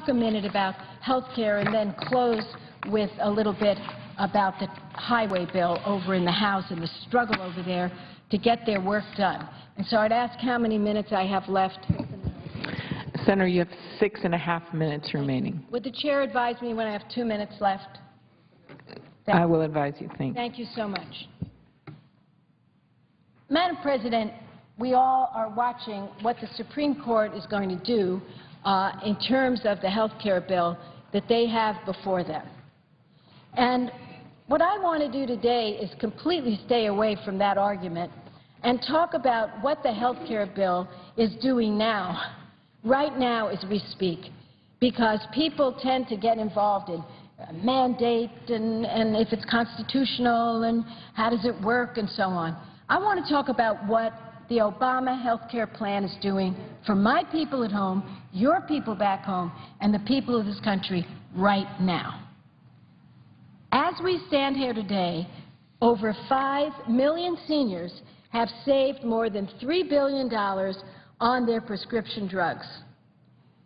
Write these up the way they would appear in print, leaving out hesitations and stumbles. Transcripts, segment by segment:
talk a minute about health care and then close with a little bit about the highway bill over in the House and the struggle over there to get their work done. And so I'd ask how many minutes I have left. Senator, you have 6.5 minutes remaining. Would the chair advise me when I have 2 minutes left? I will advise you. Thank you so much. Madam President, we all are watching what the Supreme Court is going to do in terms of the health care bill that they have before them. And what I want to do today is completely stay away from that argument and talk about what the health care bill is doing now, right now as we speak, because people tend to get involved in mandate and if it's constitutional and how does it work and so on. I want to talk about what the Obama health care plan is doing for my people at home, your people back home, and the people of this country right now. As we stand here today, over 5 million seniors have saved more than $3 billion on their prescription drugs.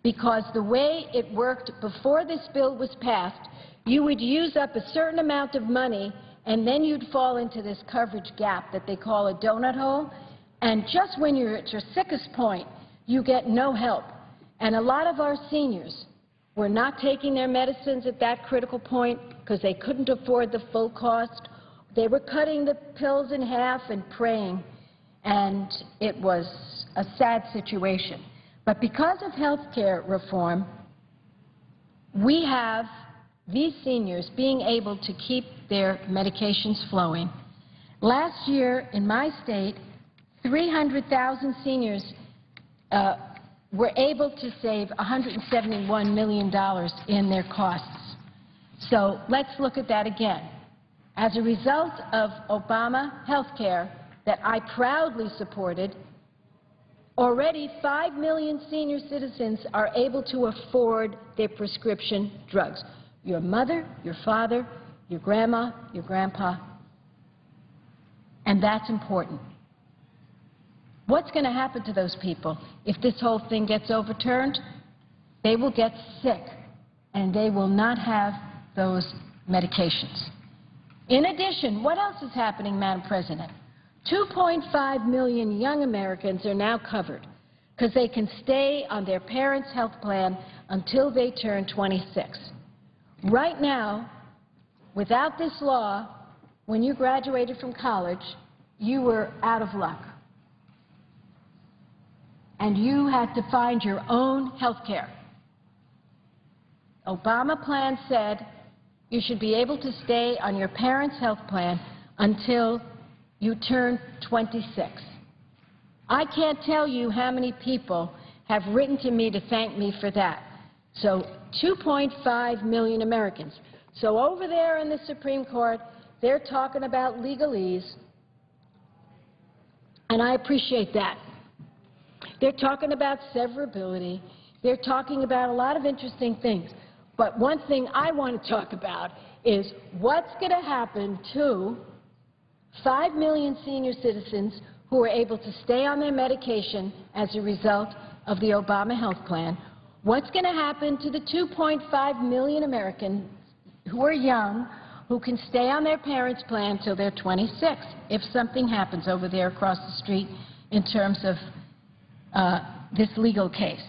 Because the way it worked before this bill was passed, you would use up a certain amount of money and then you'd fall into this coverage gap that they call a donut hole, and just when you're at your sickest point, you get no help. And a lot of our seniors were not taking their medicines at that critical point because they couldn't afford the full cost. They were cutting the pills in half and praying, and it was a sad situation. But because of health care reform, we have these seniors being able to keep their medications flowing. Last year in my state, 300,000 seniors were able to save $171 million in their costs. So let's look at that again. As a result of Obama health care that I proudly supported, already 5 million senior citizens are able to afford their prescription drugs. Your mother, your father, your grandma, your grandpa, and that's important. What's going to happen to those people if this whole thing gets overturned? They will get sick, and they will not have those medications. In addition, what else is happening, Madam President? 2.5 million young Americans are now covered because they can stay on their parents' health plan until they turn 26. Right now, without this law, when you graduated from college, you were out of luck. And you had to find your own health care. Obama plan said you should be able to stay on your parents' health plan until you turn 26. I can't tell you how many people have written to me to thank me for that. So 2.5 million Americans. So over there in the Supreme Court, they're talking about legalese, and I appreciate that. They're talking about severability. They're talking about a lot of interesting things. But one thing I want to talk about is what's going to happen to 5 million senior citizens who are able to stay on their medication as a result of the Obama health plan. What's going to happen to the 2.5 million Americans who are young, who can stay on their parents' plan until they're 26 if something happens over there across the street in terms of this legal case?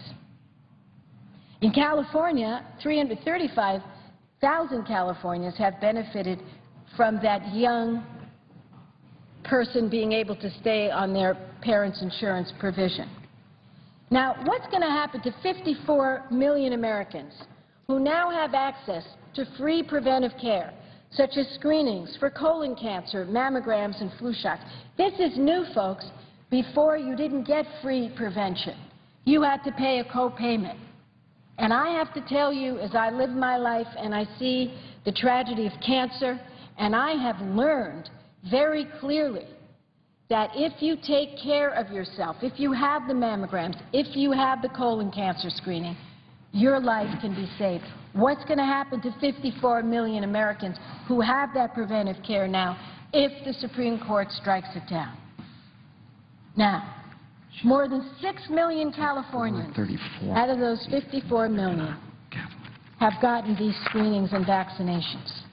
In California, 335,000 Californians have benefited from that young person being able to stay on their parents' insurance provision. Now, what's going to happen to 54 million Americans who now have access to free preventive care, such as screenings for colon cancer, mammograms, and flu shots? This is new, folks. Before, you didn't get free prevention. You had to pay a co-payment. And I have to tell you, as I live my life and I see the tragedy of cancer, and I have learned very clearly that if you take care of yourself, if you have the mammograms, if you have the colon cancer screening, your life can be saved. What's going to happen to 54 million Americans who have that preventive care now if the Supreme Court strikes it down? Now, more than 6 million Californians out of those 54 million have gotten these screenings and vaccinations.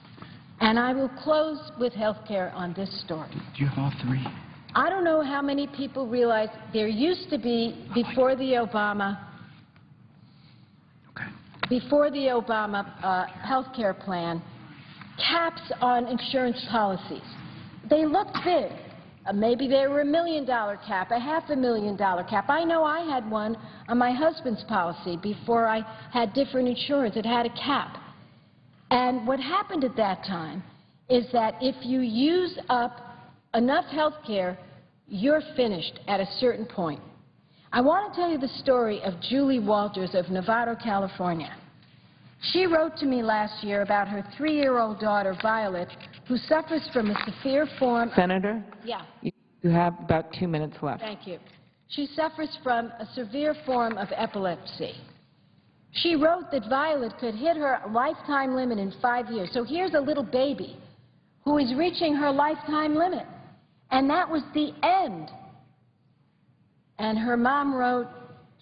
And I will close with health care on this story. Do you have all three? I don't know how many people realize there used to be, before the Obama health care plan, caps on insurance policies. They looked big. Maybe they were $1 million cap, a $500,000 cap. I know I had one on my husband's policy before I had different insurance. It had a cap. And what happened at that time is that if you use up enough health care, you're finished at a certain point. I want to tell you the story of Julie Walters of Novato, California. She wrote to me last year about her 3-year-old daughter, Violet, who suffers from a severe form of... Senator? Yeah. You have about 2 minutes left. Thank you. She suffers from a severe form of epilepsy. She wrote that Violet could hit her lifetime limit in 5 years. So here's a little baby who is reaching her lifetime limit. And that was the end. And her mom wrote,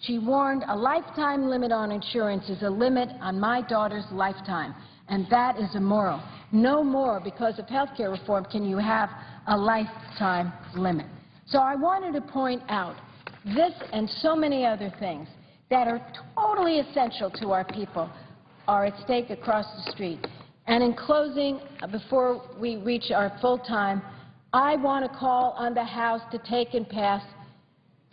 she warned, a lifetime limit on insurance is a limit on my daughter's lifetime. And that is immoral. No more, because of health care reform, can you have a lifetime limit. So I wanted to point out this and so many other things that are totally essential to our people are at stake across the street. And in closing, before we reach our full time, I want to call on the House to take and pass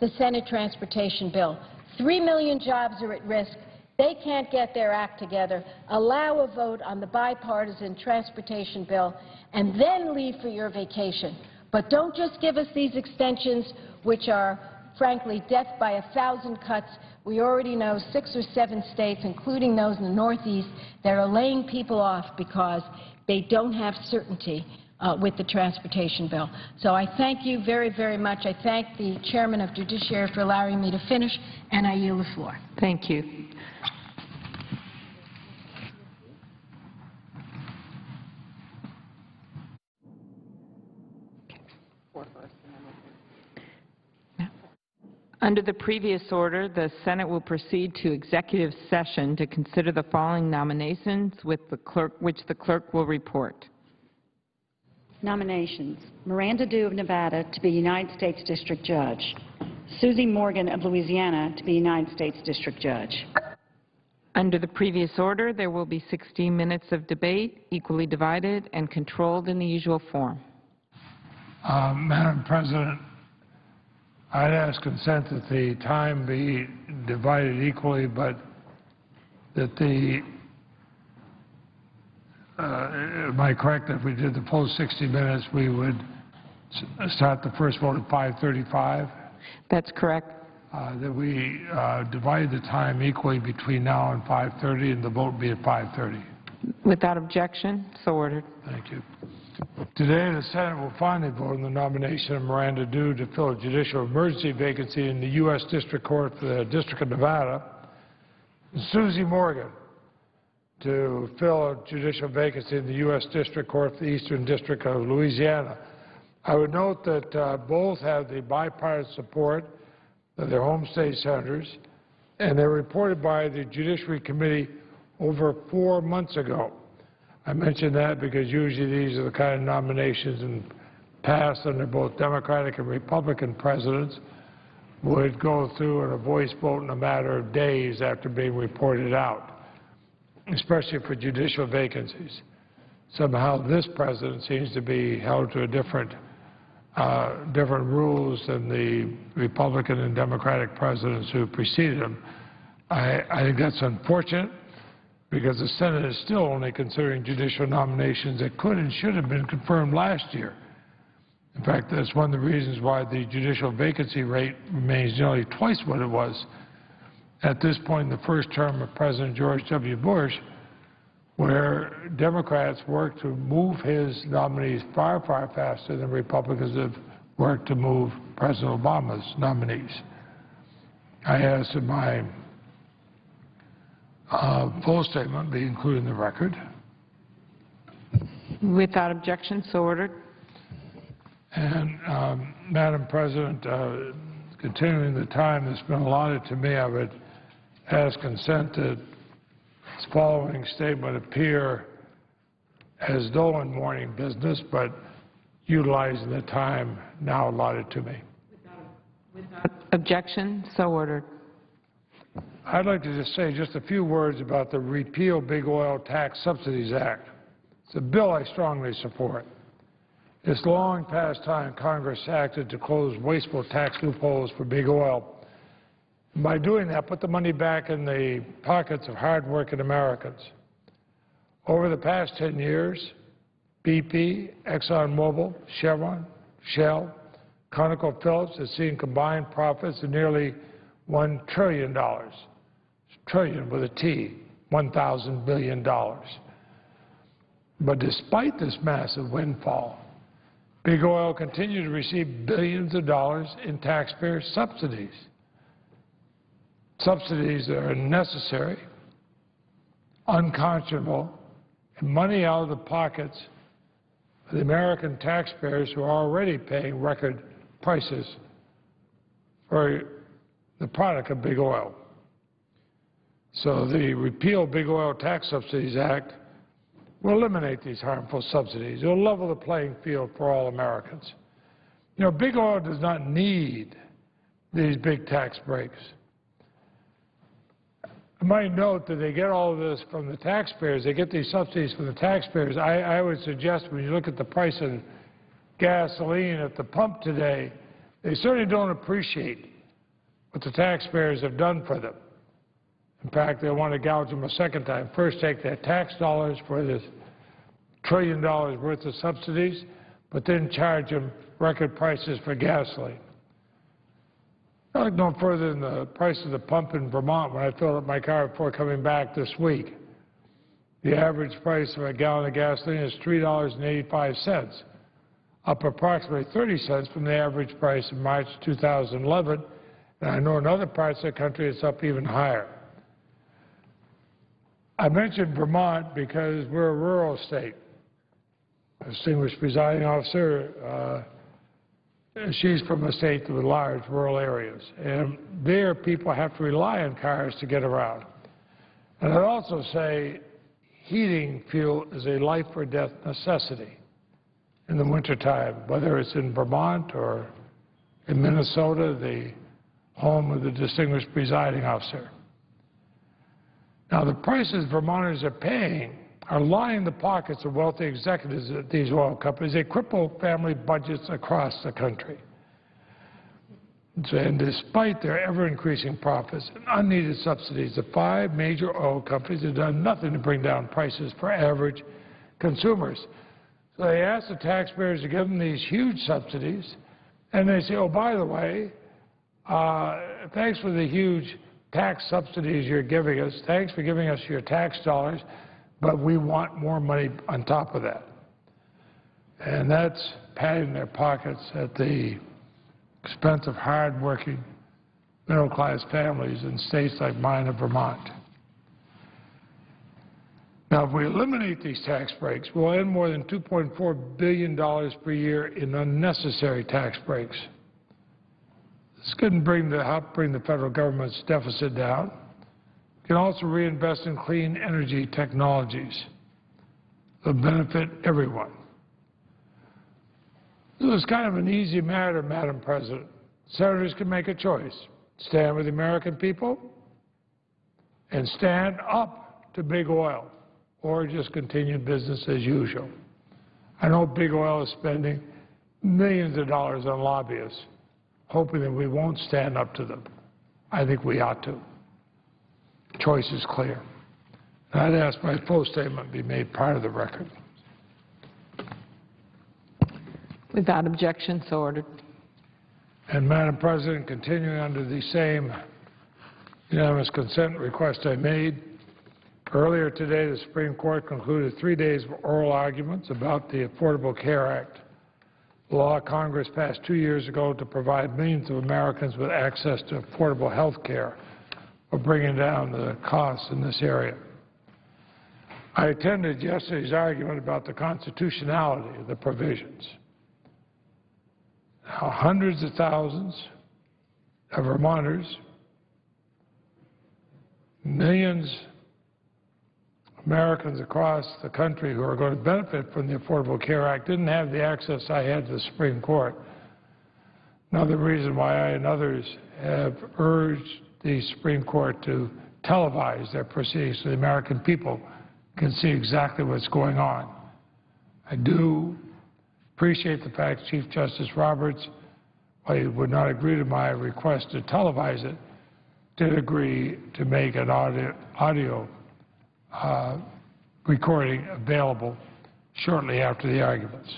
the Senate transportation bill. 3 million jobs are at risk. They can't get their act together. Allow a vote on the bipartisan transportation bill and then leave for your vacation. But don't just give us these extensions, which are, frankly, death by 1,000 cuts. We already know 6 or 7 states, including those in the Northeast, that are laying people off because they don't have certainty with the transportation bill. So I thank you very, very much. I thank the Chairman of Judiciary for allowing me to finish, and I yield the floor. Thank you. Under the previous order, the Senate will proceed to executive session to consider the following nominations which the clerk will report. Nominations: Miranda Dew of Nevada to be United States District Judge. Susie Morgan of Louisiana to be United States District Judge. Under the previous order, there will be 16 minutes of debate, equally divided and controlled in the usual form. Madam President, I'd ask consent that the time be divided equally, but that am I correct that if we did the full 60 minutes, we would start the first vote at 5:35? That's correct. That we divide the time equally between now and 5:30, and the vote be at 5:30. Without objection, so ordered. Thank you. Today, the Senate will finally vote on the nomination of Miranda Dew to fill a judicial emergency vacancy in the U.S. District Court for the District of Nevada, and Susie Morgan to fill a judicial vacancy in the U.S. District Court for the Eastern District of Louisiana. I would note that both have the bipartisan support of their home state senators, and they were reported by the Judiciary Committee over 4 months ago. I mention that because usually these are the kind of nominations in past under both Democratic and Republican presidents would go through in a voice vote in a matter of days after being reported out, especially for judicial vacancies. Somehow this president seems to be held to a different rules than the Republican and Democratic presidents who preceded him. I think that's unfortunate, because the Senate is still only considering judicial nominations that could and should have been confirmed last year. In fact, that's one of the reasons why the judicial vacancy rate remains nearly twice what it was at this point in the first term of President George W. Bush, where Democrats worked to move his nominees far, far faster than Republicans have worked to move President Obama's nominees. I ask that my full statement be included in the record. Without objection, so ordered. And, Madam President, continuing the time that's been allotted to me, I would ask consent that This following statement appear as though in morning business, but utilizing the time now allotted to me. Without objection, so ordered. I'd like to just say just a few words about the Repeal Big Oil Tax Subsidies Act. It's a bill I strongly support. It's long past time Congress acted to close wasteful tax loopholes for big oil. And by doing that, put the money back in the pockets of hard-working Americans. Over the past 10 years, BP, ExxonMobil, Chevron, Shell, ConocoPhillips has seen combined profits of nearly $1 trillion. Trillion with a T, $1,000 billion. But despite this massive windfall, big oil continued to receive billions of dollars in taxpayer subsidies. Subsidies that are necessary, unconscionable, and money out of the pockets of the American taxpayers who are already paying record prices for the product of big oil. So the Repeal Big Oil Tax Subsidies Act will eliminate these harmful subsidies. It will level the playing field for all Americans. You know, big oil does not need these big tax breaks. I might note that they get all of this from the taxpayers. They get these subsidies from the taxpayers. I would suggest when you look at the price of gasoline at the pump today, they certainly don't appreciate what the taxpayers have done for them. In fact, they want to gouge them a second time. First, take their tax dollars for this $1 trillion worth of subsidies, but then charge them record prices for gasoline. I look no further than the price of the pump in Vermont when I filled up my car before coming back this week. The average price of a gallon of gasoline is $3.85, up approximately 30 cents from the average price in March 2011. And I know in other parts of the country it's up even higher. I mentioned Vermont because we're a rural state. Distinguished presiding officer, she's from a state with large rural areas, and there people have to rely on cars to get around. And I'd also say heating fuel is a life or death necessity in the wintertime, whether it's in Vermont or in Minnesota, the home of the distinguished presiding officer. Now, the prices Vermonters are paying are lining the pockets of wealthy executives at these oil companies. They cripple family budgets across the country. And despite their ever-increasing profits and unneeded subsidies, the 5 major oil companies have done nothing to bring down prices for average consumers. So they ask the taxpayers to give them these huge subsidies, and they say, oh, by the way, thanks for the huge tax subsidies you're giving us, thanks for giving us your tax dollars, but we want more money on top of that. And that's padding their pockets at the expense of hard-working, middle-class families in states like mine of Vermont. Now, if we eliminate these tax breaks, we'll end more than $2.4 billion per year in unnecessary tax breaks. This can help bring the federal government's deficit down. It can also reinvest in clean energy technologies that benefit everyone. This is kind of an easy matter, Madam President. Senators can make a choice. Stand with the American people and stand up to big oil, or just continue business as usual. I know big oil is spending millions of dollars on lobbyists, hoping that we won't stand up to them. I think we ought to. The choice is clear. And I'd ask my full statement be made part of the record. Without objection, so ordered. And, Madam President, continuing under the same unanimous consent request I made, earlier today the Supreme Court concluded 3 days of oral arguments about the Affordable Care Act, the law Congress passed 2 years ago to provide millions of Americans with access to affordable health care or bringing down the costs in this area. I attended yesterday's argument about the constitutionality of the provisions. Now, hundreds of thousands of Vermonters, millions Americans across the country who are going to benefit from the Affordable Care Act didn't have the access I had to the Supreme Court. Another reason why I and others have urged the Supreme Court to televise their proceedings so the American people can see exactly what's going on. I do appreciate the fact Chief Justice Roberts, while he would not agree to my request to televise it, did agree to make an audio recording available shortly after the arguments.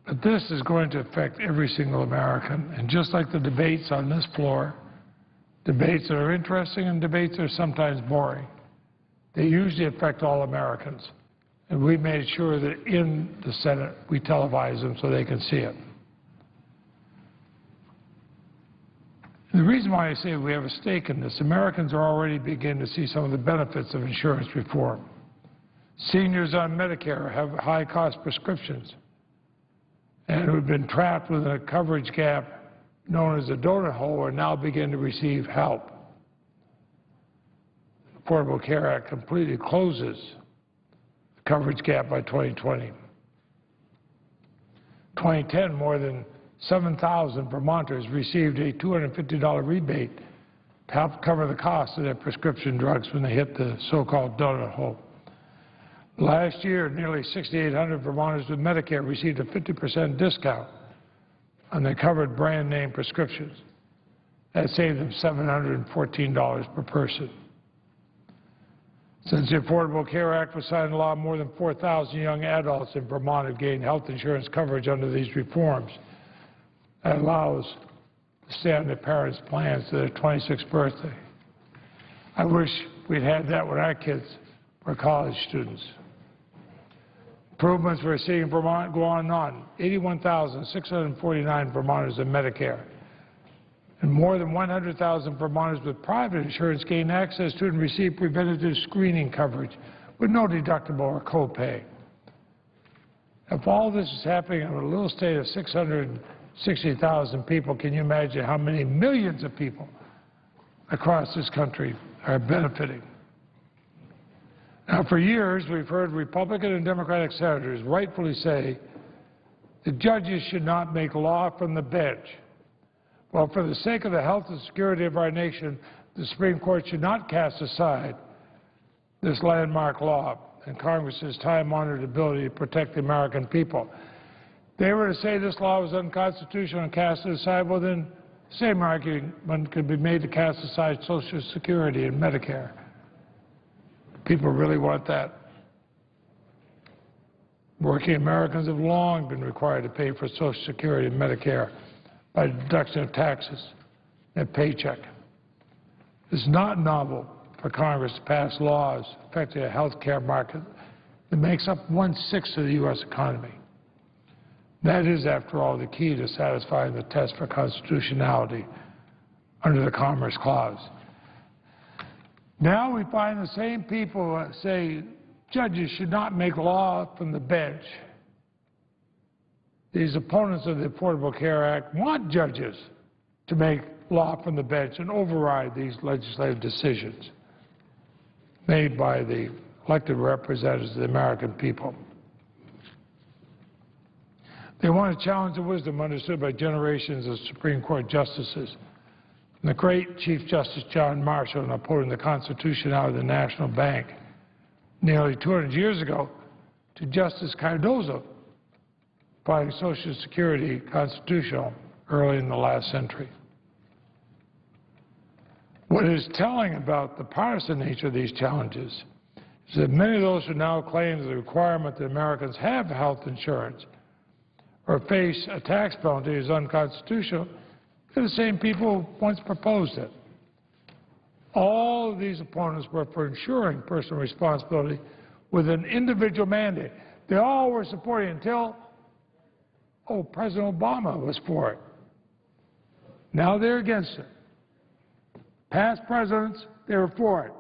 But this is going to affect every single American, and just like the debates on this floor, debates that are interesting and debates that are sometimes boring, they usually affect all Americans. And we made sure that in the Senate we televise them so they can see it. And the reason why I say we have a stake in this, Americans are already beginning to see some of the benefits of insurance reform. Seniors on Medicare have high-cost prescriptions and who have been trapped within a coverage gap known as a donut hole are now beginning to receive help. The Affordable Care Act completely closes the coverage gap by 2020. 2010, more than 7,000 Vermonters received a $250 rebate to help cover the cost of their prescription drugs when they hit the so-called donut hole. Last year, nearly 6,800 Vermonters with Medicare received a 50% discount on their covered brand-name prescriptions. That saved them $714 per person. Since the Affordable Care Act was signed into law, more than 4,000 young adults in Vermont have gained health insurance coverage under these reforms. That allows to stay on their parents' plans to their 26th birthday. I wish we'd had that when our kids were college students. Improvements we're seeing in Vermont go on and on. 81,649 Vermonters in Medicare. And more than 100,000 Vermonters with private insurance gain access to and receive preventative screening coverage with no deductible or copay. If all this is happening in a little state of 660,000 people, can you imagine how many millions of people across this country are benefiting? Now, for years, we've heard Republican and Democratic senators rightfully say that judges should not make law from the bench. Well, for the sake of the health and security of our nation, the Supreme Court should not cast aside this landmark law and Congress's time-honored ability to protect the American people. If they were to say this law was unconstitutional and cast it aside, well, then the same argument could be made to cast aside Social Security and Medicare. People really want that. Working Americans have long been required to pay for Social Security and Medicare by deduction of taxes, their paycheck. It's not novel for Congress to pass laws affecting a health care market that makes up 1/6 of the U.S. economy. That is, after all, the key to satisfying the test for constitutionality under the Commerce Clause. Now we find the same people say judges should not make law from the bench. These opponents of the Affordable Care Act want judges to make law from the bench and override these legislative decisions made by the elected representatives of the American people. They want to challenge the wisdom understood by generations of Supreme Court justices. The great Chief Justice John Marshall, in upholding the constitutionality of the National Bank nearly 200 years ago, to Justice Cardozo, finding Social Security constitutional early in the last century. What is telling about the partisan nature of these challenges is that many of those who now claim the requirement that Americans have health insurance or face a tax penalty is unconstitutional, they're the same people who once proposed it. All of these opponents were for ensuring personal responsibility with an individual mandate. They all were supporting it until, President Obama was for it. Now they're against it. Past presidents, they were for it.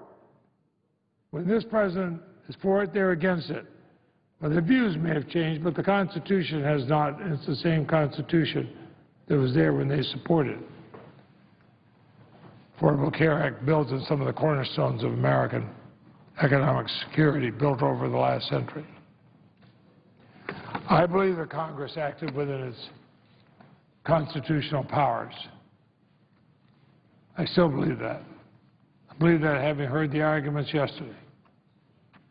When this president is for it, they're against it. Well, their views may have changed, but the Constitution has not, and it's the same Constitution that was there when they supported it. Affordable Care Act builds on some of the cornerstones of American economic security built over the last century. I believe that Congress acted within its constitutional powers. I still believe that. I believe that having heard the arguments yesterday.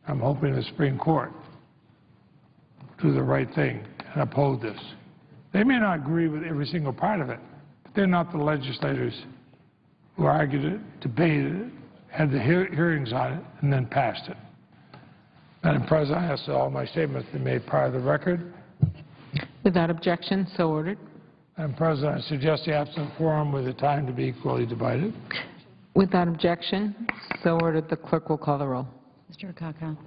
I'm hoping the Supreme Court do the right thing and uphold this. They may not agree with every single part of it, but they're not the legislators who argued it, debated it, had the hearings on it, and then passed it. Madam President, I ask that all my statements be made part of the record. Without objection, so ordered. Madam President, I suggest the absent quorum with the time to be equally divided. Without objection, so ordered. The clerk will call the roll. Mr. Akaka.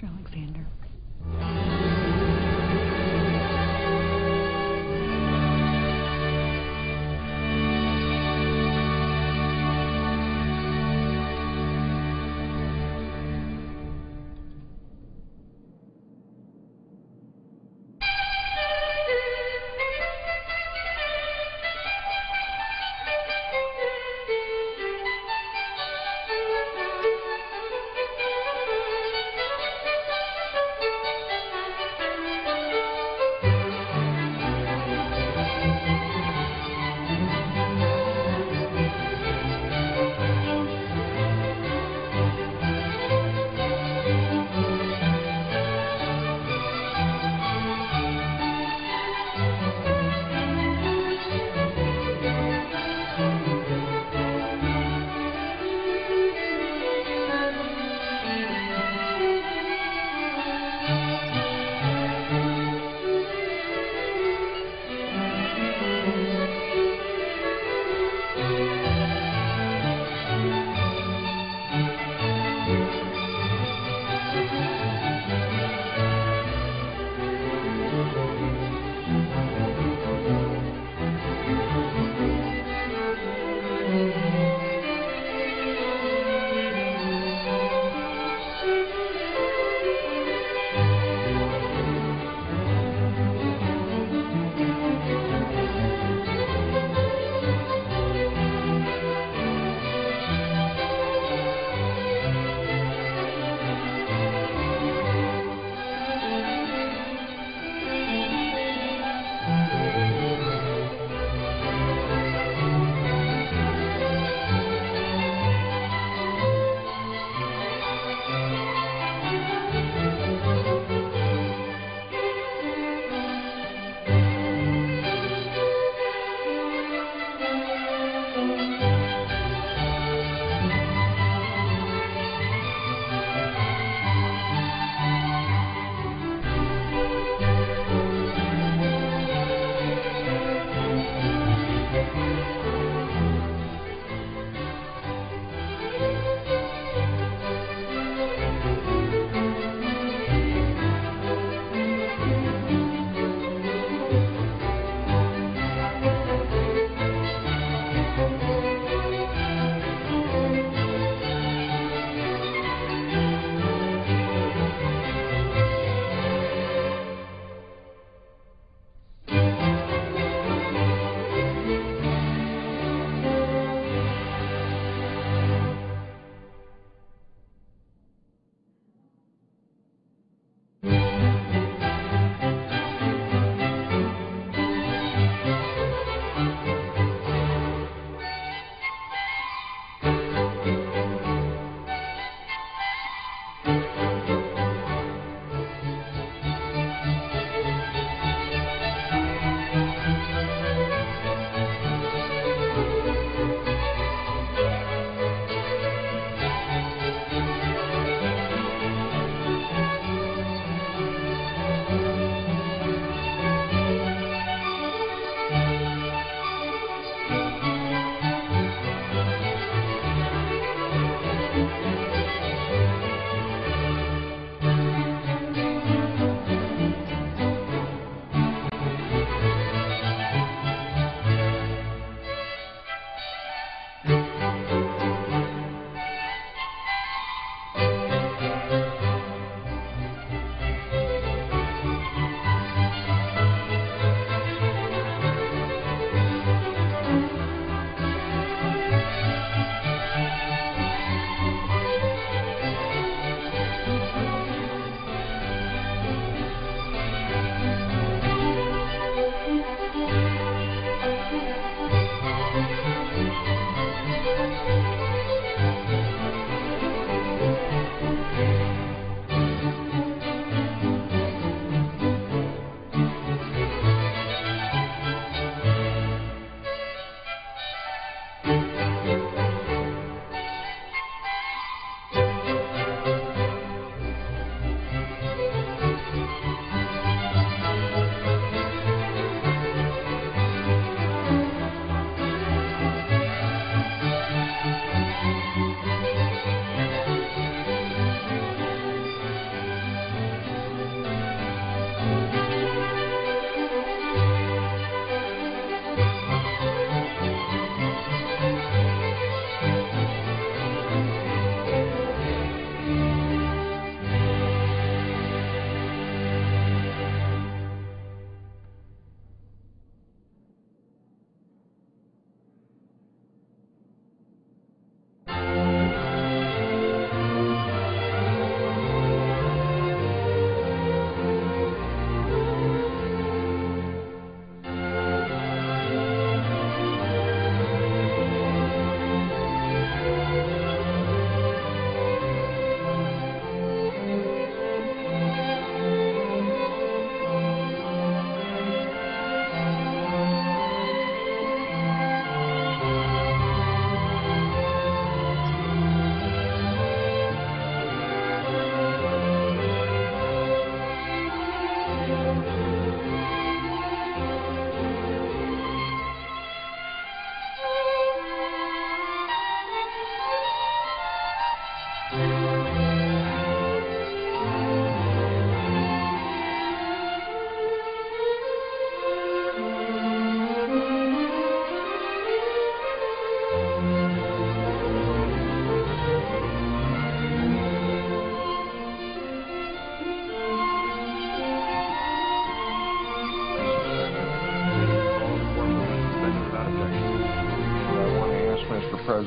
Mr. Alexander.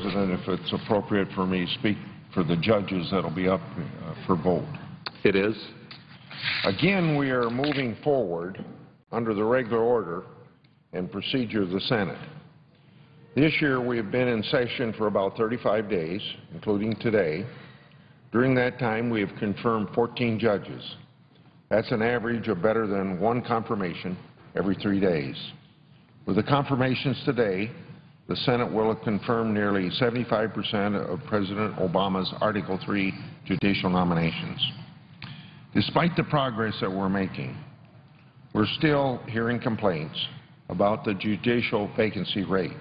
President, if it's appropriate for me to speak for the judges that will be up for vote. It is. Again, we are moving forward under the regular order and procedure of the Senate. This year we have been in session for about 35 days, including today. During that time we have confirmed 14 judges. That's an average of better than one confirmation every 3 days. With the confirmations today, the Senate will have confirmed nearly 75% of President Obama's Article III judicial nominations. Despite the progress that we're making, we're still hearing complaints about the judicial vacancy rate.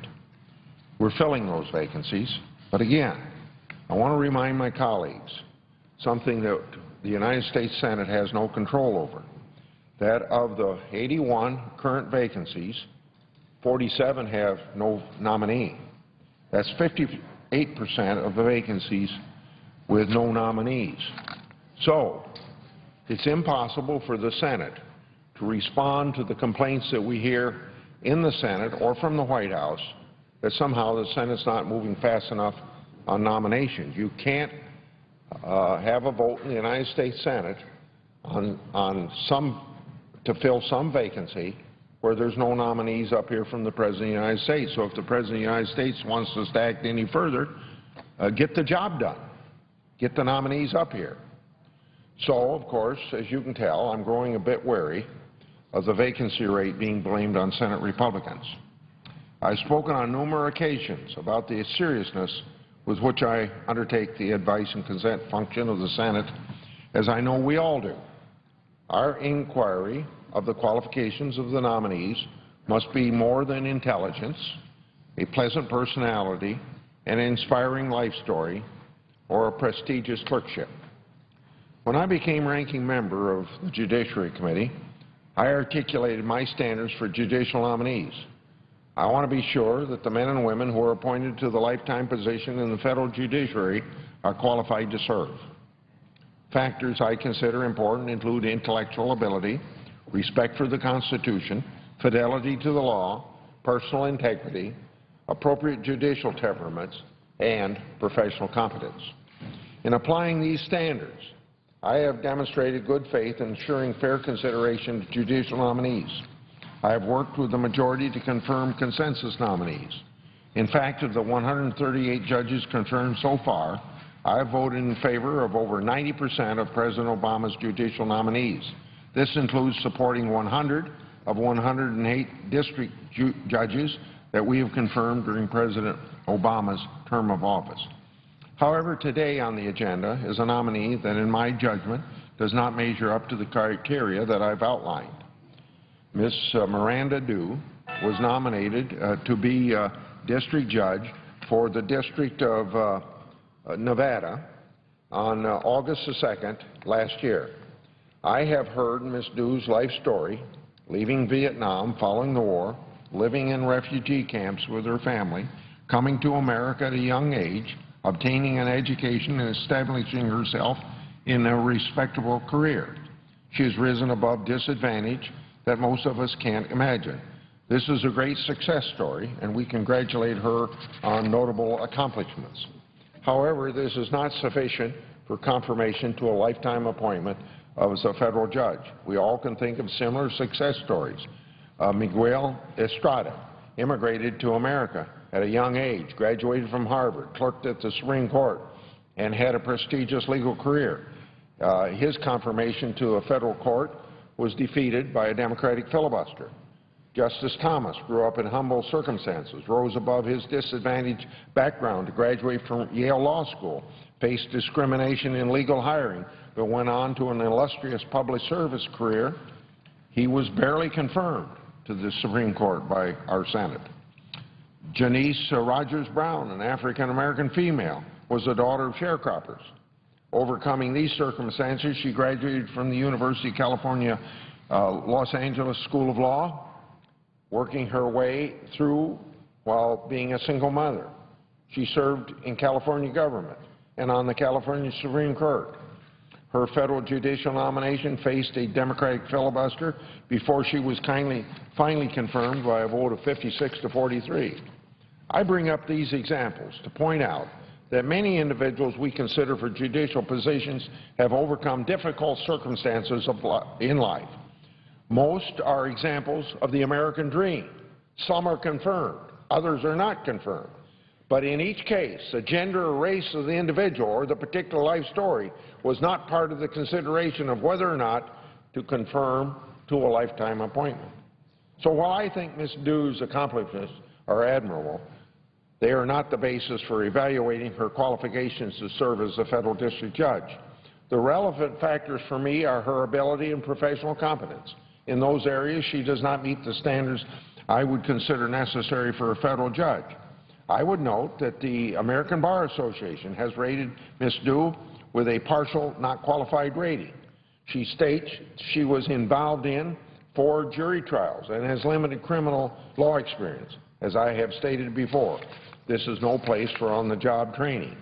We're filling those vacancies, but again, I want to remind my colleagues something that the United States Senate has no control over, that of the 81 current vacancies, 47 have no nominee. That's 58% of the vacancies with no nominees. So it's impossible for the Senate to respond to the complaints that we hear in the Senate or from the White House that somehow the Senate's not moving fast enough on nominations. You can't have a vote in the United States Senate to fill some vacancy where there's no nominees up here from the President of the United States. So if the President of the United States wants us to act any further, get the job done. Get the nominees up here. So, of course, as you can tell, I'm growing a bit wary of the vacancy rate being blamed on Senate Republicans. I've spoken on numerous occasions about the seriousness with which I undertake the advice and consent function of the Senate, as I know we all do. Our inquiry of the qualifications of the nominees must be more than intelligence, a pleasant personality, an inspiring life story, or a prestigious clerkship. When I became ranking member of the Judiciary Committee, I articulated my standards for judicial nominees. I want to be sure that the men and women who are appointed to the lifetime position in the federal judiciary are qualified to serve. Factors I consider important include intellectual ability, respect for the Constitution, fidelity to the law, personal integrity, appropriate judicial temperaments, and professional competence. In applying these standards, I have demonstrated good faith in ensuring fair consideration to judicial nominees. I have worked with the majority to confirm consensus nominees. In fact, of the 138 judges confirmed so far, I have voted in favor of over 90% of President Obama's judicial nominees. This includes supporting 100 of 108 district judges that we have confirmed during President Obama's term of office. However, today on the agenda is a nominee that, in my judgment, does not measure up to the criteria that I've outlined. Ms. Miranda Dew was nominated to be district judge for the District of Nevada on August the 2nd last year. I have heard Ms. Dew's life story, leaving Vietnam following the war, living in refugee camps with her family, coming to America at a young age, obtaining an education and establishing herself in a respectable career. She has risen above disadvantage that most of us can't imagine. This is a great success story, and we congratulate her on notable accomplishments. However, this is not sufficient for confirmation to a lifetime appointment as a federal judge. We all can think of similar success stories. Miguel Estrada immigrated to America at a young age, graduated from Harvard, clerked at the Supreme Court, and had a prestigious legal career. His confirmation to a federal court was defeated by a Democratic filibuster. Justice Thomas grew up in humble circumstances, rose above his disadvantaged background to graduate from Yale Law School, faced discrimination in legal hiring, but went on to an illustrious public service career. He was barely confirmed to the Supreme Court by our Senate. Janice Rogers Brown, an African-American female, was the daughter of sharecroppers. Overcoming these circumstances, she graduated from the University of California, Los Angeles School of Law, working her way through while being a single mother. She served in California government and on the California Supreme Court. Her federal judicial nomination faced a Democratic filibuster before she was finally confirmed by a vote of 56 to 43. I bring up these examples to point out that many individuals we consider for judicial positions have overcome difficult circumstances in life. Most are examples of the American dream. Some are confirmed, others are not confirmed. But in each case, the gender or race of the individual or the particular life story was not part of the consideration of whether or not to confirm to a lifetime appointment. So while I think Ms. Du's accomplishments are admirable, they are not the basis for evaluating her qualifications to serve as a federal district judge. The relevant factors for me are her ability and professional competence. In those areas, she does not meet the standards I would consider necessary for a federal judge. I would note that the American Bar Association has rated Ms. Du with a partial, not qualified rating. She states she was involved in 4 jury trials and has limited criminal law experience. As I have stated before, this is no place for on-the-job training.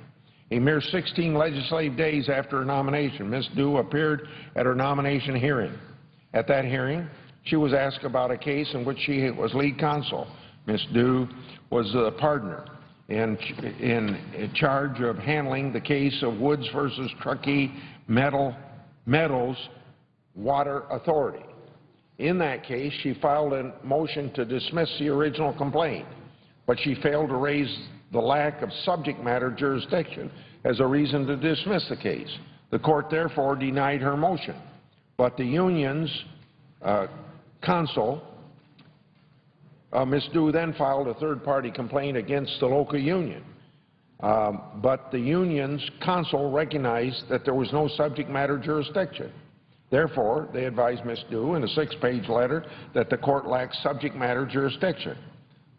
A mere 16 legislative days after her nomination, Ms. Du appeared at her nomination hearing. At that hearing, she was asked about a case in which she was lead counsel. Ms. Du was a partner in charge of handling the case of Woods versus Truckee Meadows Water Authority. In that case, she filed a motion to dismiss the original complaint, but she failed to raise the lack of subject matter jurisdiction as a reason to dismiss the case. The court therefore denied her motion, but the union's counsel, Ms. Du, then filed a third-party complaint against the local union. But the union's counsel recognized that there was no subject matter jurisdiction. Therefore, they advised Ms. Du in a 6-page letter that the court lacked subject matter jurisdiction.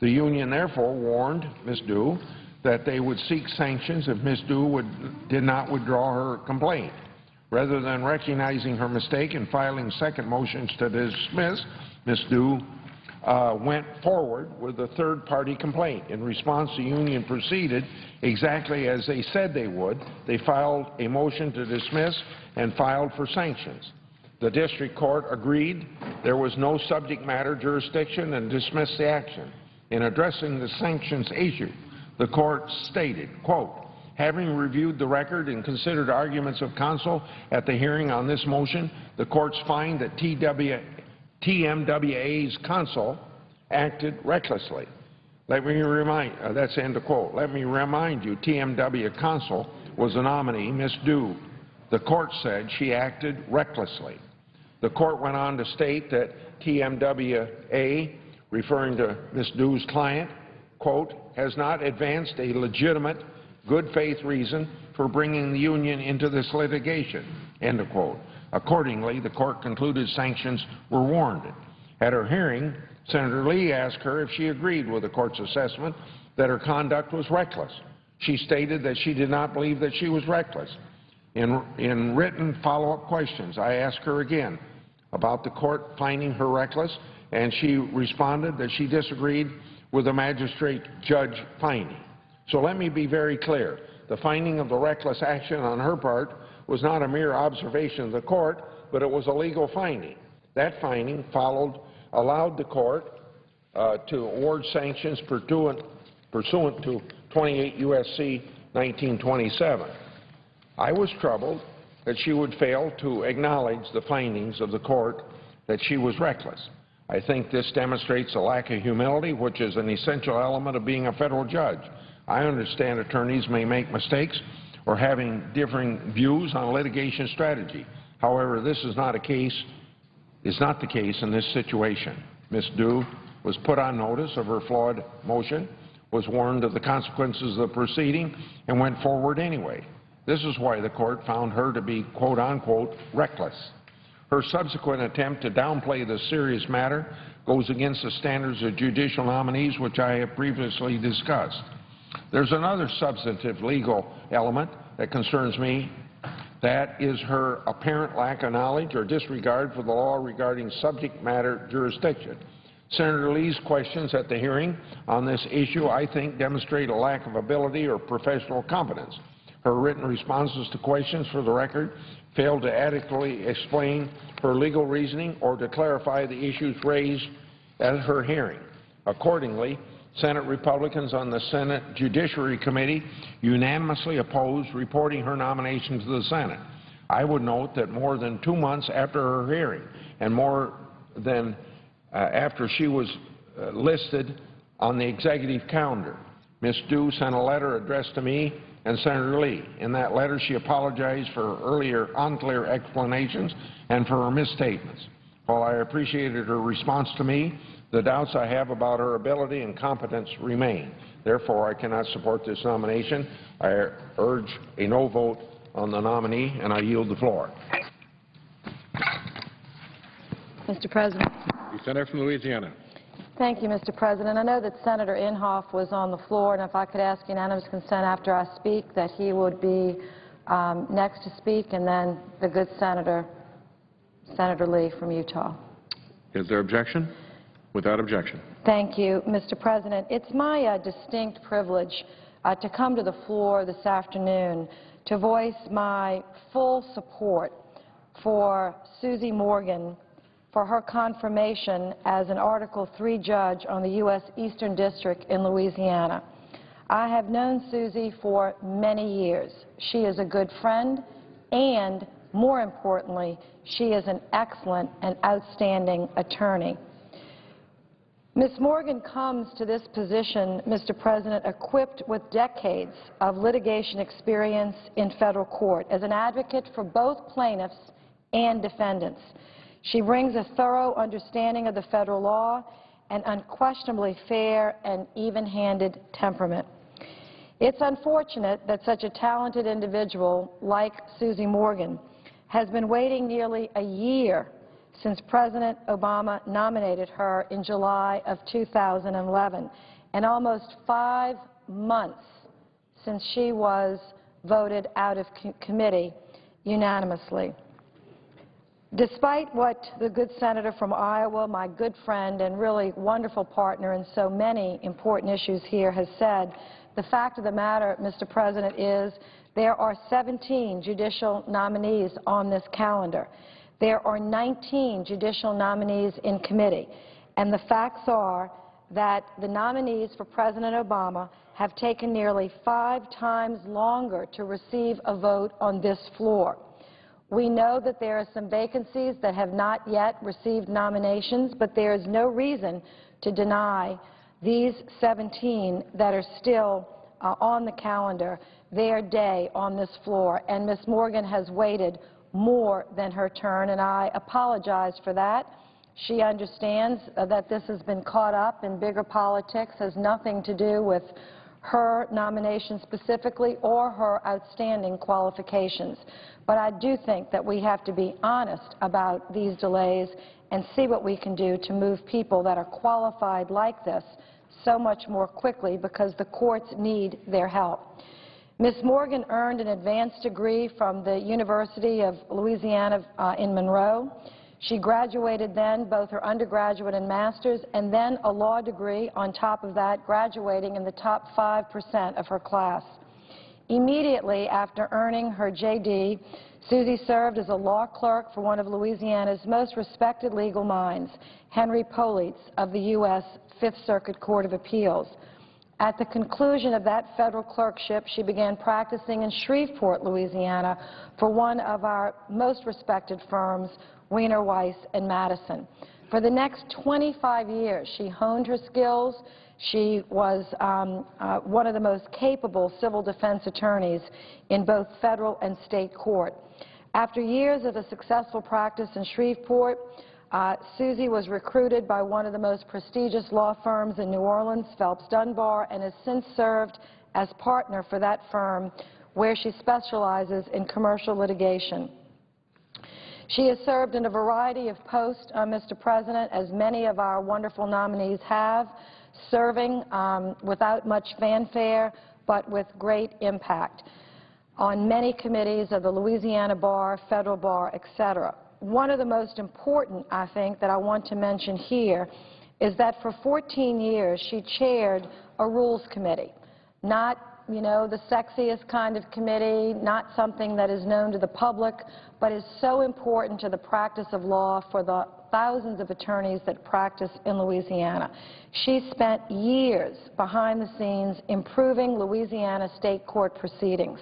The union therefore warned Ms. Du that they would seek sanctions if Ms. Du did not withdraw her complaint. Rather than recognizing her mistake and filing second motions to dismiss, Ms. Du went forward with a third-party complaint. In response, the union proceeded exactly as they said they would. They filed a motion to dismiss and filed for sanctions. The district court agreed there was no subject matter jurisdiction and dismissed the action. In addressing the sanctions issue, the court stated, quote, having reviewed the record and considered arguments of counsel at the hearing on this motion, the courts find that TMWA's counsel acted recklessly. Let me remind, that's end of quote. Let me remind you, TMW counsel was a nominee, Ms. Du. The court said she acted recklessly. The court went on to state that TMWA, referring to Ms. Du's client, quote, has not advanced a legitimate, good faith reason for bringing the union into this litigation, end of quote. Accordingly, the court concluded sanctions were warranted. At her hearing, Senator Lee asked her if she agreed with the court's assessment that her conduct was reckless. She stated that she did not believe that she was reckless. In written follow-up questions, I asked her again about the court finding her reckless, and she responded that she disagreed with the magistrate judge finding. So let me be very clear. The finding of the reckless action on her part was not a mere observation of the court, but it was a legal finding. That finding allowed the court to award sanctions pursuant to 28 U.S.C. 1927. I was troubled that she would fail to acknowledge the findings of the court that she was reckless. I think this demonstrates a lack of humility, which is an essential element of being a federal judge. I understand attorneys may make mistakes or having differing views on litigation strategy. However, this is not the case in this situation. Ms. Du was put on notice of her flawed motion, was warned of the consequences of the proceeding, and went forward anyway. This is why the court found her to be, quote-unquote, reckless. Her subsequent attempt to downplay the serious matter goes against the standards of judicial nominees, which I have previously discussed. There's another substantive legal element that concerns me. That is her apparent lack of knowledge or disregard for the law regarding subject matter jurisdiction. Senator Lee's questions at the hearing on this issue, I think, demonstrate a lack of ability or professional competence. Her written responses to questions, for the record, failed to adequately explain her legal reasoning or to clarify the issues raised at her hearing. Accordingly, Senate Republicans on the Senate Judiciary Committee unanimously opposed reporting her nomination to the Senate. I would note that more than 2 months after her hearing and more than after she was listed on the executive calendar, Ms. Dew sent a letter addressed to me and Senator Lee. In that letter, she apologized for her earlier unclear explanations and for her misstatements. While I appreciated her response to me, the doubts I have about her ability and competence remain. Therefore, I cannot support this nomination. I urge a no vote on the nominee, and I yield the floor. Mr. President. The Senator from Louisiana. Thank you, Mr. President. I know that Senator Inhofe was on the floor, and if I could ask unanimous consent after I speak that he would be next to speak, and then the good Senator Lee from Utah. Is there objection? Without objection. Thank you, Mr. President. It's my distinct privilege to come to the floor this afternoon to voice my full support for Susie Morgan for her confirmation as an Article III judge on the U.S. Eastern District in Louisiana. I have known Susie for many years. She is a good friend, and more importantly, she is an excellent and outstanding attorney. Ms. Morgan comes to this position, Mr. President, equipped with decades of litigation experience in federal court as an advocate for both plaintiffs and defendants. She brings a thorough understanding of the federal law and unquestionably fair and even-handed temperament. It's unfortunate that such a talented individual like Susie Morgan has been waiting nearly a year since President Obama nominated her in July of 2011, and almost 5 months since she was voted out of committee unanimously. Despite what the good senator from Iowa, my good friend and really wonderful partner in so many important issues here, has said, the fact of the matter, Mr. President, is there are 17 judicial nominees on this calendar. There are 19 judicial nominees in committee, and the facts are that the nominees for President Obama have taken nearly 5 times longer to receive a vote on this floor. We know that there are some vacancies that have not yet received nominations, but there is no reason to deny these 17 that are still on the calendar their day on this floor. And Ms. Morgan has waited more than her turn, and I apologize for that. She understands that this has been caught up in bigger politics, has nothing to do with her nomination specifically or her outstanding qualifications. But I do think that we have to be honest about these delays and see what we can do to move people that are qualified like this so much more quickly, because the courts need their help. Ms. Morgan earned an advanced degree from the University of Louisiana in Monroe. She graduated then both her undergraduate and master's, and then a law degree on top of that, graduating in the top 5% of her class. Immediately after earning her J.D., Susie served as a law clerk for one of Louisiana's most respected legal minds, Henry Politz of the U.S. Fifth Circuit Court of Appeals. At the conclusion of that federal clerkship, she began practicing in Shreveport, Louisiana, for one of our most respected firms, Weiner, Weiss and Madison. For the next 25 years, she honed her skills. She was one of the most capable civil defense attorneys in both federal and state court. After years of a successful practice in Shreveport, Susie was recruited by one of the most prestigious law firms in New Orleans, Phelps Dunbar, and has since served as partner for that firm, where she specializes in commercial litigation. She has served in a variety of posts, Mr. President, as many of our wonderful nominees have, serving without much fanfare, but with great impact on many committees of the Louisiana Bar, Federal Bar, etc. One of the most important, I think, that I want to mention here is that for 14 years she chaired a rules committee. Not, you know, the sexiest kind of committee, not something that is known to the public, but is so important to the practice of law for the thousands of attorneys that practice in Louisiana. She spent years behind the scenes improving Louisiana state court proceedings.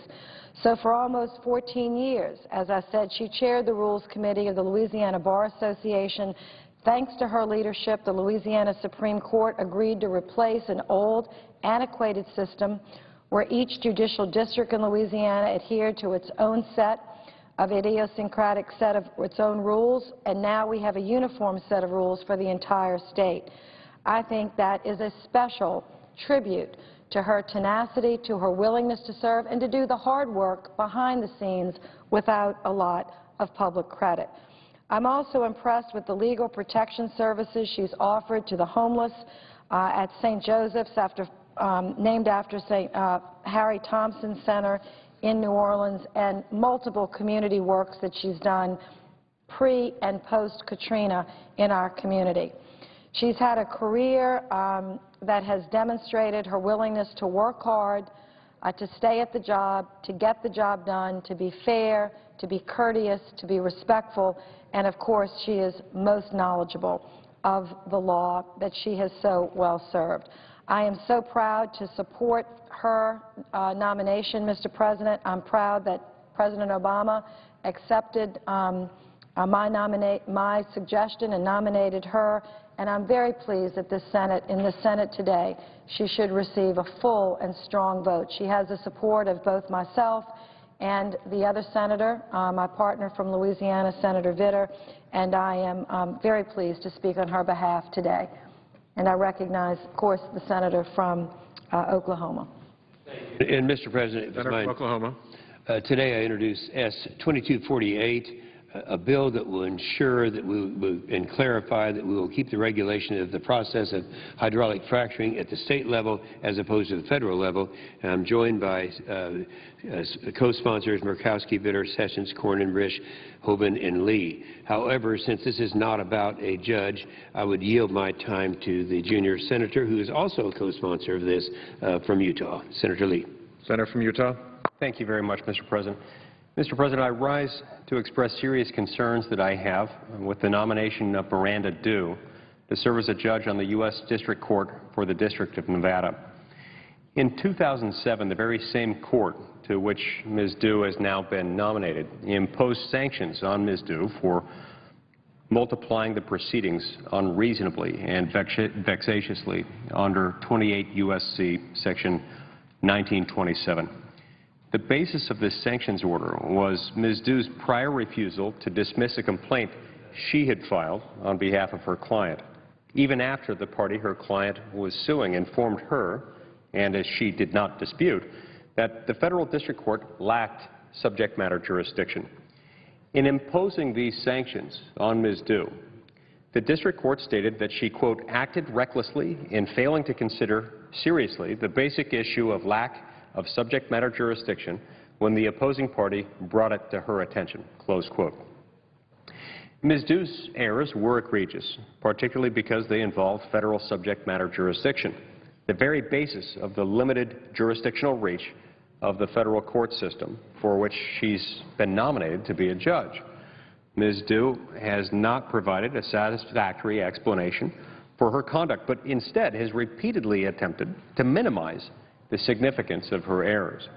So for almost 14 years, as I said, she chaired the Rules Committee of the Louisiana Bar Association. Thanks to her leadership, the Louisiana Supreme Court agreed to replace an old, antiquated system where each judicial district in Louisiana adhered to its own set of idiosyncratic set of its own rules, and now we have a uniform set of rules for the entire state. I think that is a special tribute to her tenacity, to her willingness to serve, and to do the hard work behind the scenes without a lot of public credit. I'm also impressed with the legal protection services she's offered to the homeless at St. Joseph's, named after St. Harry Thompson Center in New Orleans, and multiple community works that she's done pre- and post-Katrina in our community. She's had a career that has demonstrated her willingness to work hard, to stay at the job, to get the job done, to be fair, to be courteous, to be respectful, and of course she is most knowledgeable of the law that she has so well served. I am so proud to support her nomination, Mr. President. I'm proud that President Obama accepted my suggestion and nominated her, and I'm very pleased that in the Senate today she should receive a full and strong vote. She has the support of both myself and the other senator, my partner from Louisiana, Senator Vitter, and I am very pleased to speak on her behalf today. And I recognize, of course, the senator from Oklahoma. And, Mr. President, Senator from Oklahoma. Today I introduce S-2248, a bill that will ensure that and clarify that we will keep the regulation of the process of hydraulic fracturing at the state level as opposed to the federal level. And I'm joined by co-sponsors Murkowski, Vitter, Sessions, Cornyn, Risch, Hoeven, and Lee. However, since this is not about a judge, I would yield my time to the junior senator, who is also a co-sponsor of this from Utah, Senator Lee. Senator from Utah. Thank you very much, Mr. President. Mr. President, I rise to express serious concerns that I have with the nomination of Miranda Dew to serve as a judge on the U.S. District Court for the District of Nevada. In 2007, the very same court to which Ms. Dew has now been nominated imposed sanctions on Ms. Dew for multiplying the proceedings unreasonably and vexatiously under 28 U.S.C. Section 1927. The basis of this sanctions order was Ms. Dew's prior refusal to dismiss a complaint she had filed on behalf of her client, even after the party her client was suing informed her, and as she did not dispute, that the federal district court lacked subject matter jurisdiction. In imposing these sanctions on Ms. Dew, the district court stated that she, quote, acted recklessly in failing to consider seriously the basic issue of lack of subject matter jurisdiction when the opposing party brought it to her attention, close quote. Ms. Dew's errors were egregious, particularly because they involved federal subject matter jurisdiction, the very basis of the limited jurisdictional reach of the federal court system for which she's been nominated to be a judge. Ms. Dew has not provided a satisfactory explanation for her conduct, but instead has repeatedly attempted to minimize the significance of her errors.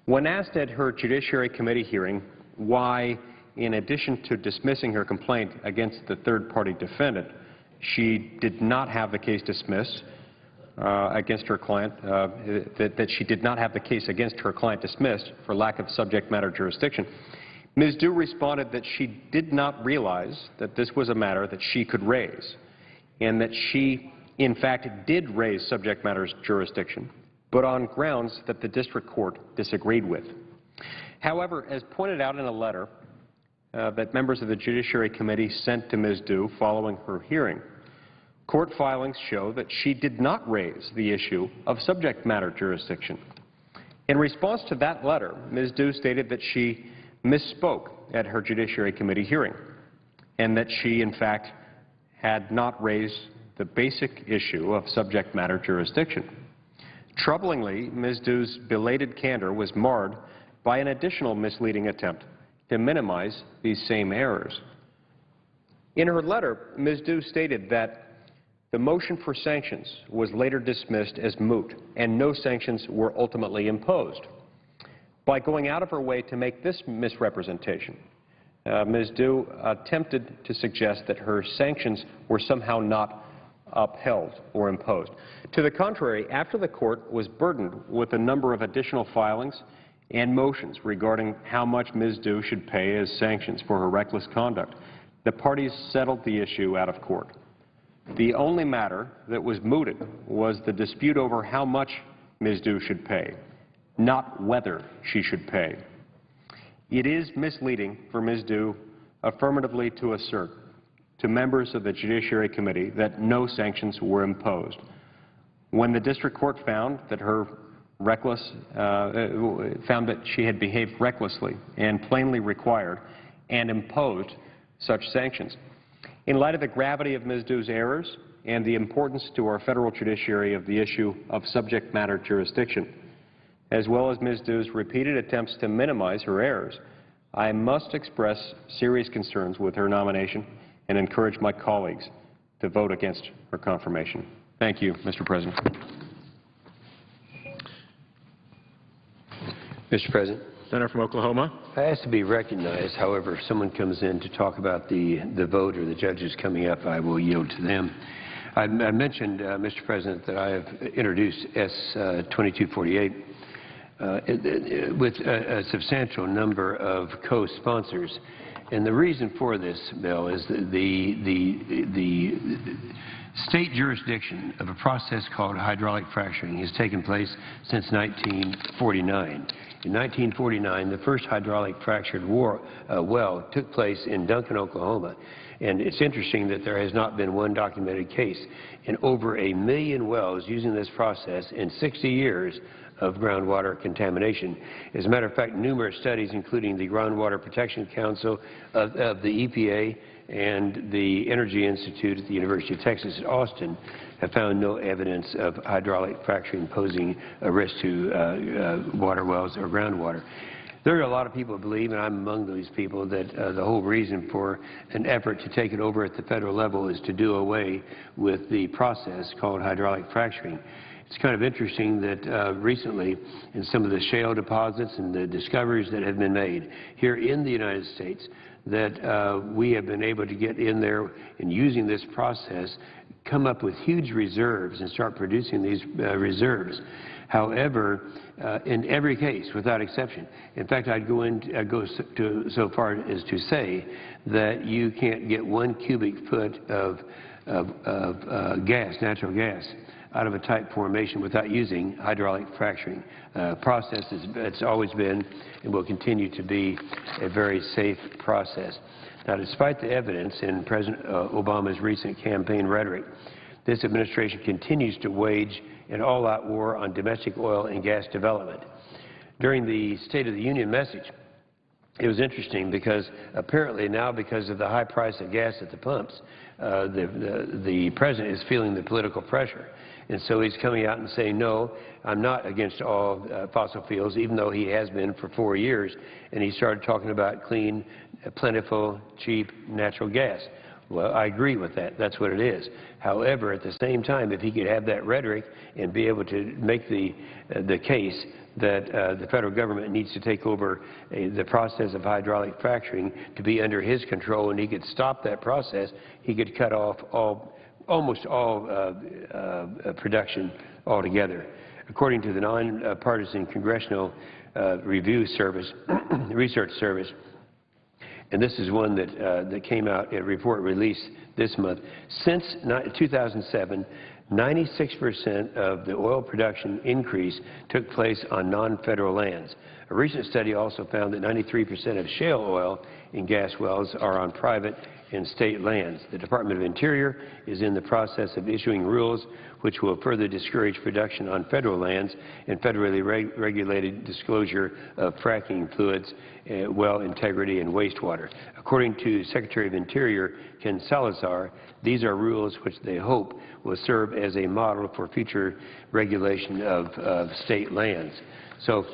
When asked at her Judiciary Committee hearing why, in addition to dismissing her complaint against the third-party defendant, she did not have the case dismissed against her client, that she did not have the case against her client dismissed for lack of subject matter jurisdiction, Ms. Dew responded that she did not realize that this was a matter that she could raise, and that she, in fact, did raise subject matter jurisdiction, but on grounds that the district court disagreed with. However, as pointed out in a letter that members of the Judiciary Committee sent to Ms. Dew following her hearing, court filings show that she did not raise the issue of subject matter jurisdiction. In response to that letter, Ms. Dew stated that she misspoke at her Judiciary Committee hearing, and that she, in fact, had not raised the basic issue of subject matter jurisdiction. Troublingly, Ms. Dew's belated candor was marred by an additional misleading attempt to minimize these same errors. In her letter, Ms. Du stated that the motion for sanctions was later dismissed as moot, and no sanctions were ultimately imposed. By going out of her way to make this misrepresentation, Ms. Du attempted to suggest that her sanctions were somehow not upheld or imposed. To the contrary, after the court was burdened with a number of additional filings and motions regarding how much Ms. Du should pay as sanctions for her reckless conduct, the parties settled the issue out of court. The only matter that was mooted was the dispute over how much Ms. Du should pay, not whether she should pay. It is misleading for Ms. Du affirmatively to assert to members of the Judiciary Committee that no sanctions were imposed, when the district court found that she had behaved recklessly and plainly required and imposed such sanctions. In light of the gravity of Ms. Du's errors and the importance to our federal judiciary of the issue of subject matter jurisdiction, as well as Ms. Du's repeated attempts to minimize her errors, I must express serious concerns with her nomination and encourage my colleagues to vote against her confirmation. Thank you, Mr. President. Mr. President. Senator from Oklahoma. I ask to be recognized. However, if someone comes in to talk about the vote or the judges coming up, I will yield to them. I mentioned, Mr. President, that I have introduced S-2248 with a substantial number of co-sponsors. And the reason for this bill is the state jurisdiction of a process called hydraulic fracturing has taken place since 1949. In 1949, the first hydraulic fractured well took place in Duncan, Oklahoma. And it's interesting that there has not been one documented case in over 1 million wells using this process in 60 years of groundwater contamination. As a matter of fact, numerous studies, including the Groundwater Protection Council of the EPA and the Energy Institute at the University of Texas at Austin, have found no evidence of hydraulic fracturing posing a risk to water wells or groundwater. There are a lot of people who believe, and I'm among those people, that the whole reason for an effort to take it over at the federal level is to do away with the process called hydraulic fracturing. It's kind of interesting that recently, in some of the shale deposits and the discoveries that have been made here in the United States, that we have been able to get in there and using this process, come up with huge reserves and start producing these reserves. However, in every case, without exception, in fact, I'd go so far as to say that you can't get 1 cubic foot of gas, natural gas, out of a type formation without using hydraulic fracturing. Process it's always been and will continue to be a very safe process. Now, despite the evidence in President Obama's recent campaign rhetoric, this administration continues to wage an all-out war on domestic oil and gas development. During the State of the Union message, it was interesting because apparently now, because of the high price of gas at the pumps, the president is feeling the political pressure. And so he's coming out and saying, no, I'm not against all fossil fuels, even though he has been for 4 years. And he started talking about clean, plentiful, cheap natural gas. Well, I agree with that. That's what it is. However, at the same time, if he could have that rhetoric and be able to make the case that the federal government needs to take over the process of hydraulic fracturing to be under his control, and he could stop that process, he could cut off almost all production altogether. According to the nonpartisan Congressional Review Service, Research Service, and this is one that came out in a report released this month, since 2007, 96% of the oil production increase took place on non-federal lands. A recent study also found that 93% of shale oil and gas wells are on private and state lands. The Department of Interior is in the process of issuing rules which will further discourage production on federal lands and federally regulated disclosure of fracking fluids, well integrity, and wastewater. According to Secretary of Interior Ken Salazar, these are rules which they hope will serve as a model for future regulation of state lands. So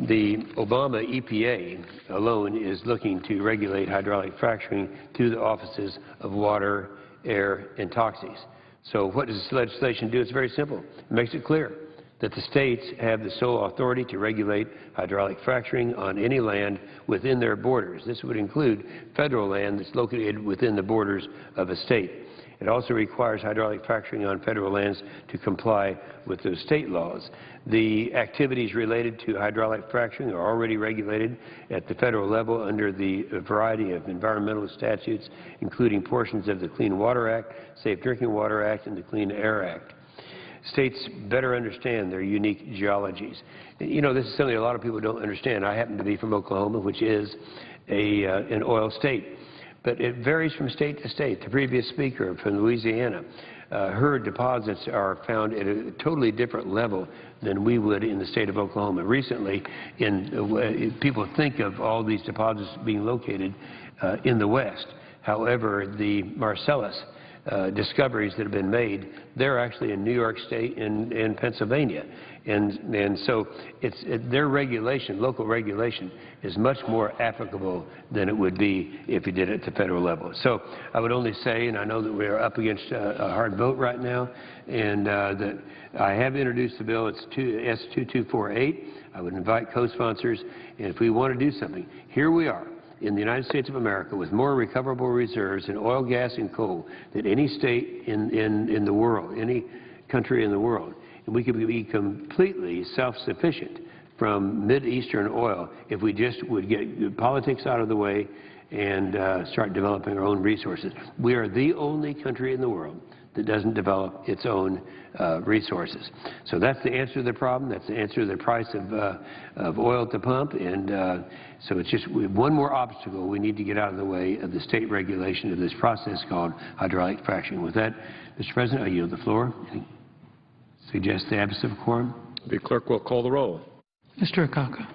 The Obama EPA alone is looking to regulate hydraulic fracturing through the offices of water, air, and toxics. So what does this legislation do? It's very simple. It makes it clear that the states have the sole authority to regulate hydraulic fracturing on any land within their borders. This would include federal land that's located within the borders of a state. It also requires hydraulic fracturing on federal lands to comply with those state laws. The activities related to hydraulic fracturing are already regulated at the federal level under the variety of environmental statutes, including portions of the Clean Water Act, Safe Drinking Water Act, and the Clean Air Act. States better understand their unique geologies. You know, this is something a lot of people don't understand. I happen to be from Oklahoma, which is an oil state. But it varies from state to state. The previous speaker from Louisiana, her deposits are found at a totally different level than we would in the state of Oklahoma. Recently, people think of all these deposits being located in the West. However, the Marcellus discoveries that have been made, they're actually in New York State and Pennsylvania. And so their regulation, local regulation, is much more applicable than it would be if you did it at the federal level. So I would only say, and I know that we are up against a hard vote right now, and that I have introduced the bill. It's S2248. I would invite co-sponsors, and if we want to do something, here we are in the United States of America with more recoverable reserves in oil, gas, and coal than any state in the world, any country in the world. And we could be completely self-sufficient from Mideastern oil if we just would get politics out of the way and start developing our own resources. We are the only country in the world that doesn't develop its own resources. So that's the answer to the problem. That's the answer to the price of oil at the pump. And so it's just one more obstacle we need to get out of the way of the state regulation of this process called hydraulic fracturing. With that, Mr. President, I yield the floor. Suggest the absence of quorum. The clerk will call the roll. Mr. Akaka.